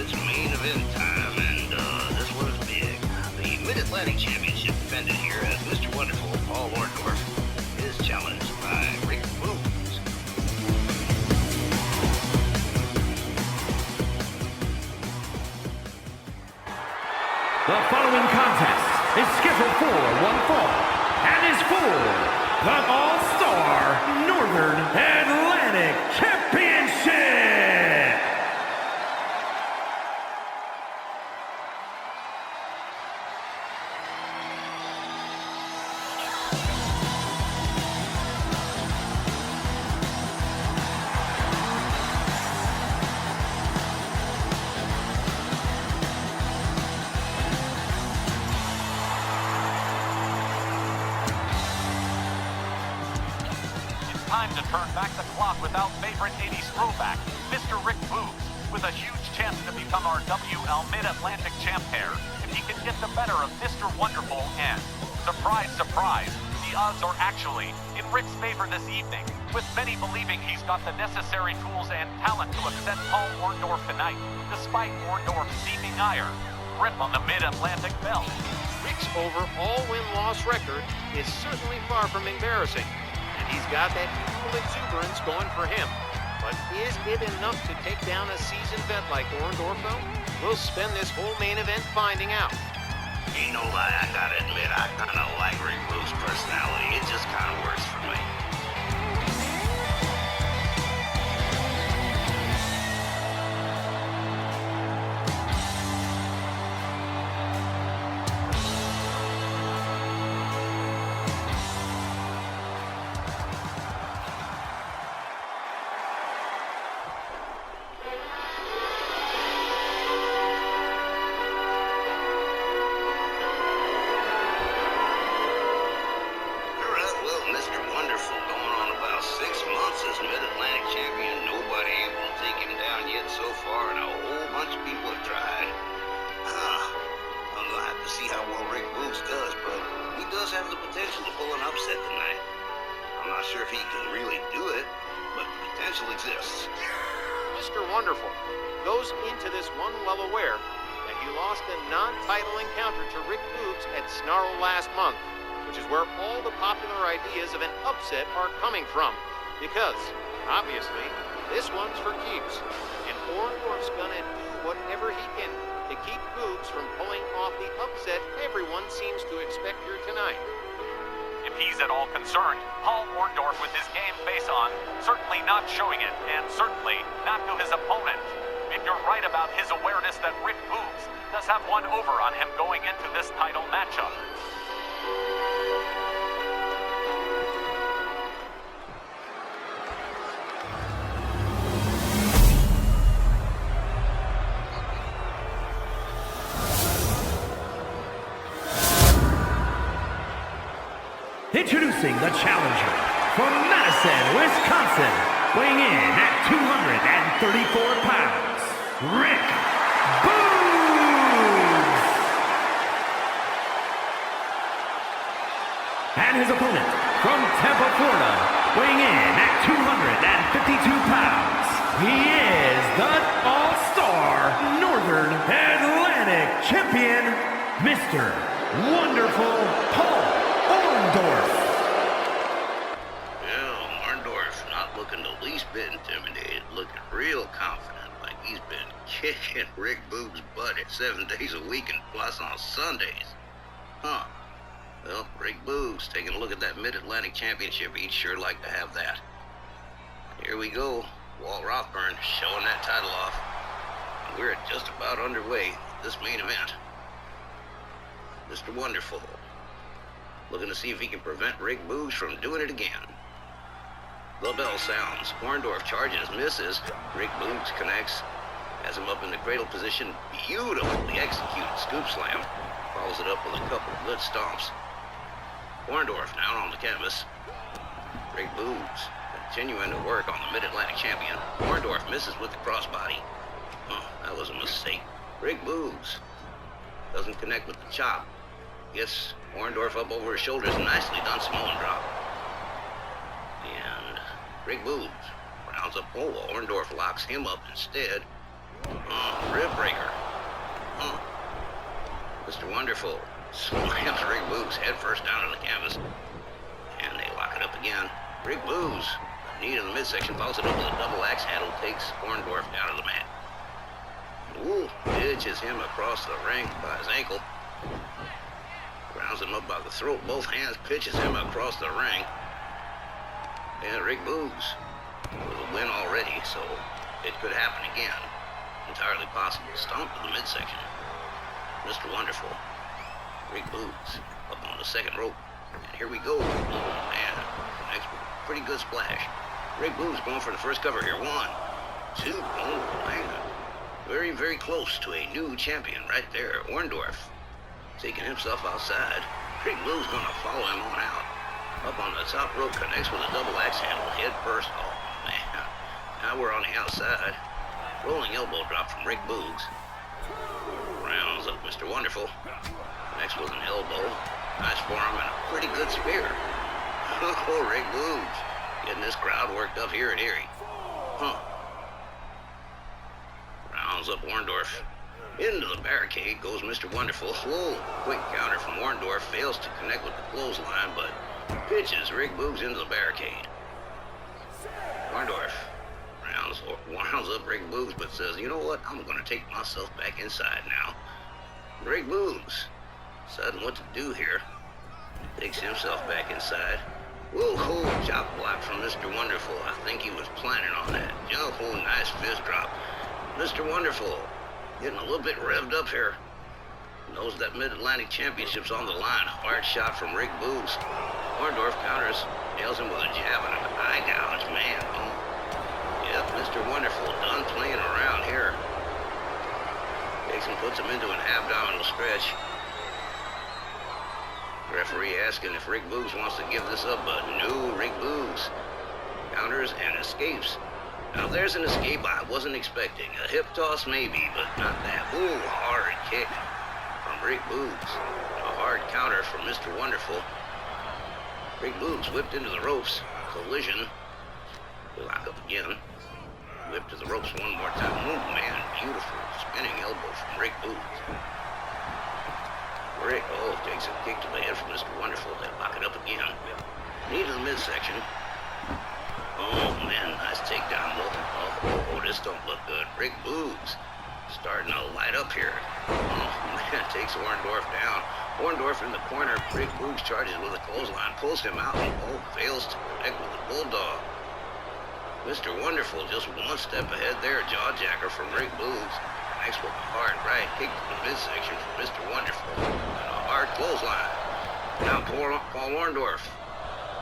It's main event time, and this one's big. The Mid-Atlantic Championship defended here as Mr. Wonderful, Paul Orndorff, is challenged by Rick Boogs. The following contest is scheduled for one fall and is for the All-Star Northern Atlantic Championship! Time to turn back the clock with our favorite 80s throwback, Mr. Rick Boogs, with a huge chance to become our WL Mid-Atlantic champ pair if he can get the better of Mr. Wonderful and, surprise, surprise, the odds are actually in Rick's favor this evening, with many believing he's got the necessary tools and talent to upset Paul Orndorff tonight, despite Orndorff's seeming ire. Grip on the Mid-Atlantic belt. Rick's overall win-loss record is certainly far from embarrassing. He's got that youthful exuberance going for him. But is it enough to take down a seasoned vet like Orndorff, though? We'll spend this whole main event finding out. Ain't no lie, I gotta admit, I kinda like Rick Boogs' personality. It just kinda works for me. Mid-Atlantic champion, nobody able to take him down yet so far, and a whole bunch of people have tried. I'm gonna have to see how well Rick Boogs does, but he does have the potential to pull an upset tonight. I'm not sure if he can really do it, but the potential exists. Mr. Wonderful goes into this one well aware that he lost a non-title encounter to Rick Boogs at Snarl last month, which is where all the popular ideas of an upset are coming from. Because, obviously, this one's for keeps, and Orndorff's gonna do whatever he can to keep Boogs from pulling off the upset everyone seems to expect here tonight. If he's at all concerned, Paul Orndorff with his game face on, certainly not showing it, and certainly not to his opponent. And you're right about his awareness that Rick Boogs does have one over on him going into this title matchup. Introducing the challenger from Madison, Wisconsin, weighing in at 234 pounds, Rick Boogs! And his opponent from Tampa, Florida, weighing in at 252 pounds, he is the All-Star Northern Atlantic Champion, Mr. Wonderful Paul Orndorff. Well, Orndorff not looking the least bit intimidated, looking real confident, like he's been kicking Rick Boogs' butt 7 days a week and plus on Sundays. Well, Rick Boogs taking a look at that Mid-Atlantic Championship, he'd sure like to have that. Here we go, Walt Rothburn showing that title off. We're just about underway with this main event. Mr. Wonderful, looking to see if he can prevent Rick Boogs from doing it again. The bell sounds. Orndorff charges, misses. Rick Boogs connects, has him up in the cradle position. Beautifully executed scoop slam. Follows it up with a couple of good stomps. Orndorff down on the canvas. Rick Boogs continuing to work on the Mid-Atlantic champion. Orndorff misses with the crossbody. That was a mistake. Rick Boogs doesn't connect with the chop. Gets Orndorff up over his shoulders. Nicely done Samoan drop. And Rick Boogs rounds up Polo. Orndorff locks him up instead. Rib breaker. Mr. Wonderful slams Rick Boogs head first down to the canvas. And they lock it up again. Rick Boogs, knee in the midsection, follows it up with a double axe handle, takes Orndorff down to the mat. Woo, ditches him across the ring by his ankle. Rounds him up by the throat, both hands, pitches him across the ring. And Rick Boogs with a win already, so it could happen again. Entirely possible. Stomp to the midsection. Mr. Wonderful. Rick Boogs up on the second rope. And here we go. Oh, man. Next, pretty good splash. Rick Boogs going for the first cover here. 1, 2. Oh, man. Very, very close to a new champion right there. Orndorff taking himself outside. Rick Boogs going to follow him on out. Up on the top rope, connects with a double axe handle. Head first. Oh, man. Now we're on the outside. Rolling elbow drop from Rick Boogs. Rounds up Mr. Wonderful. Next with an elbow. Nice forearm and a pretty good spear. Oh, Rick Boogs getting this crowd worked up here at Erie. Rounds up Orndorff. Into the barricade goes Mr. Wonderful. Whoa, quick counter from Orndorff. Fails to connect with the clothesline, but pitches Rick Boogs into the barricade. Orndorff rounds up Rick Boogs, but says, you know what? I'm going to take myself back inside now. Rick Boogs, deciding what to do here. Takes himself back inside. Whoa, chop block from Mr. Wonderful. I think he was planning on that. Oh, nice fist drop. Mr. Wonderful getting a little bit revved up here. Knows that Mid-Atlantic Championship's on the line. Hard shot from Rick Boogs. Orndorff counters, nails him with a jab and an eye gouge. Man, yep, Mr. Wonderful done playing around here. Takes him, puts him into an abdominal stretch. Referee asking if Rick Boogs wants to give this up, but no, Rick Boogs counters and escapes. Now there's an escape I wasn't expecting. A hip toss maybe, but not that. Ooh, hard kick from Rick Boogs. A hard counter from Mr. Wonderful. Rick Boogs whipped into the ropes. Collision. Lock up again. Whip to the ropes one more time. Oh man, beautiful spinning elbow from Rick Boogs. Rick, takes a kick to the head from Mr. Wonderful. They lock it up again. Knee to the midsection. Oh man, nice takedown look. Oh, this don't look good. Rick Boogs starting to light up here. Oh man, takes Orndorff down. Orndorff in the corner. Rick Boogs charges with a clothesline, pulls him out, and fails to connect with the bulldog. Mr. Wonderful just one step ahead there. Jawjacker from Rick Boogs. Connects with a hard right kick to the midsection from Mr. Wonderful. And a hard clothesline. Now Paul Orndorff.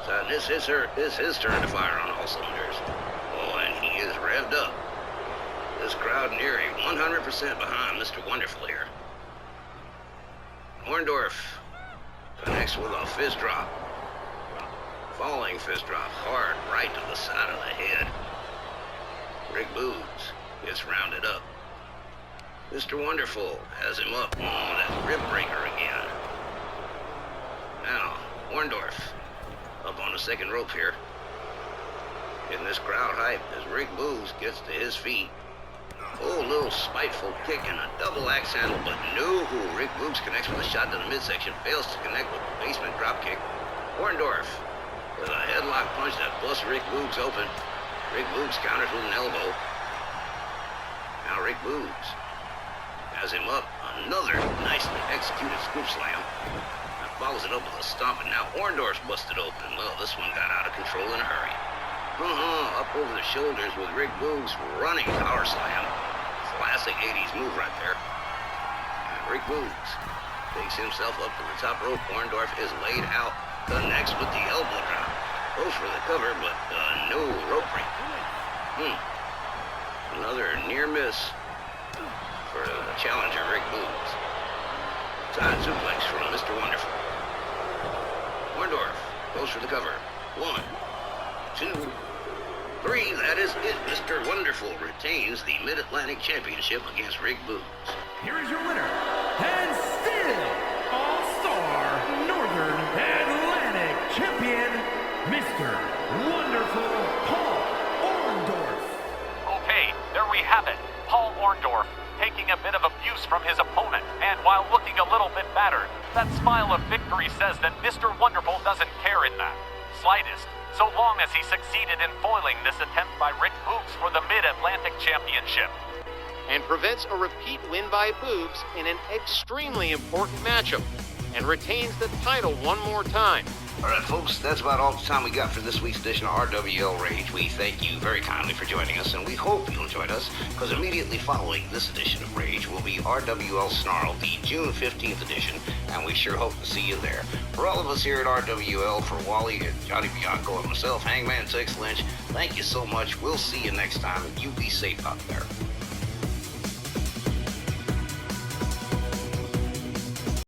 So this is his turn to fire on all cylinders. Oh, and he is revved up. This crowd in Erie 100% behind Mr. Wonderful here. Orndorff connects with a fist drop. Falling fist drop hard right to the side of the head. Rick Boogs gets rounded up. Mr. Wonderful has him up. Oh, that rib breaker again. Now, Orndorff up on the second rope here. Getting this crowd hype as Rick Boogs gets to his feet. Oh, a little spiteful kick and a double axe handle, but no, Rick Boogs connects with a shot to the midsection, fails to connect with the basement drop kick. Orndorff with a headlock punch that busts Rick Boogs open. Rick Boogs counters with an elbow. Now Rick Boogs has him up. Another nicely executed scoop slam. Follows it up with a stomp, and now Orndorff's busted open. Well, this one got out of control in a hurry. Up over the shoulders with Rick Boogs running power slam. Classic 80s move right there. And Rick Boogs takes himself up to the top rope. Orndorff is laid out, connects with the elbow drop. Goes for the cover, but no rope break. Another near miss for the challenger, Rick Boogs. Side suplex from Mr. Wonderful. Orndorff goes for the cover. 1, 2, 3. That is it. Mr. Wonderful retains the Mid-Atlantic Championship against Rick Boogs. Here is your winner, and still All-Star Northern Atlantic Champion, Mr. Wonderful Paul Orndorff. Okay, there we have it. Paul Orndorff taking a bit of abuse from his opponent, and while looking a little bit battered, that smile of victory says that Mr. Wonderful doesn't care in that slightest, so long as he succeeded in foiling this attempt by Rick Boogs for the Mid-Atlantic Championship. And prevents a repeat win by Boogs in an extremely important matchup, and retains the title one more time. All right, folks, that's about all the time we got for this week's edition of RWL Rage. We thank you very kindly for joining us, and we hope you'll join us, because immediately following this edition of Rage will be RWL Snarl, the June 15th edition, and we sure hope to see you there. For all of us here at RWL, for Wally and Johnny Bianco and myself, Hangman Tex Lynch, thank you so much. We'll see you next time, and you be safe out there.